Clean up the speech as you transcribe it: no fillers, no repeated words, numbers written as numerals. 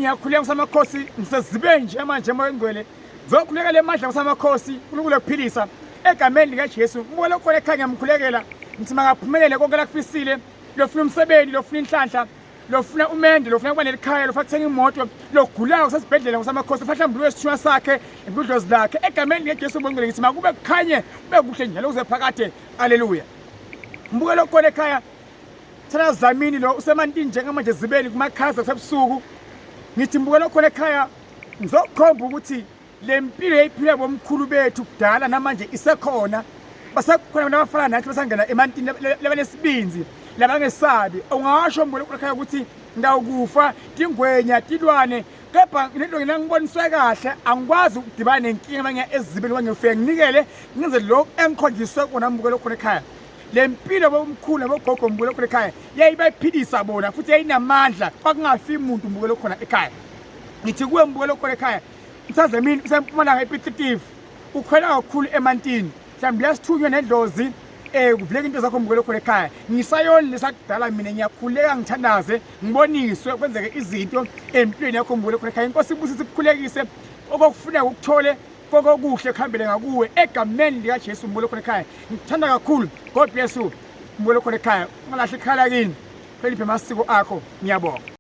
ngiyakhuleka ngusamakhosi ngisezibeni nje manje emoya engcwele zokhuleka le mandla ngusamakhosi uNkulunkulu ukuphilisa egameni likaJesu mbuka lokho ekhaya ngiyamkhulekela ngithi makaphumelele konke lakufisile lofuna umsebenzi lofuna inhlanhla lofuna umende lofuna kuba nelikhaya lofuna kuthenga imoto logulayo kusesibhedlela ngusamakhosi ufahla mbulo wesithunywa sakhe impudlozi lakhe egameni likaJesu ngibongele ngithi makube kukhanye kube kuhle njalo kuze phakade haleluya mbuka lokho ekhaya thana zamini lo usemantini njengamanje zibeni kumakhaza kusebusuku ngithi mbuka lokho ekhaya ngizokhomba ukuthi le mpilo eyiphila bomkhulu bethu kudala namanje isekhona basakhona nabafana nathi basangena emantini lebanesibinzi labangesabi ungasho mbulo ekhaya ukuthi ndawukufa tingwenya tilwane kepha into nginangiboniswe kahle angikwazi ukudibana nenkinga manje ezibeni kwangifike nginikele ngenze lokho engikhonjiswe kona mbulo lokho ekhaya le mpilo bomkhulu bogogo mbulo lokho ekhaya yayibayiphilisa bona futhi yayinamandla kwakungafi umuntu mbulo lokho ekhaya ngithi kuwe mbulo lokho ekhaya Mthandazi usempumalanga epititive ukhwela kakhulu emantini mhlawumbe yasithunywa nedlozi kuvuleka into zakho mbulo lokho ekhaya ngisayoni lesakudala mina ngiyakhuleka ngithandaze ngiboniswe kwenzeke izinto empilweni yakho mbulo lokho ekhaya inkosi ibusise ikukhulekise okufuna ukuthole kokuhle khambele ngakuwe egameni likaJesu mbulo lokho ekhaya ngithanda kakhulu God bless you mbulo lokho ekhaya ungalahli ikhala kini phela amasiko akho ngiyabonga.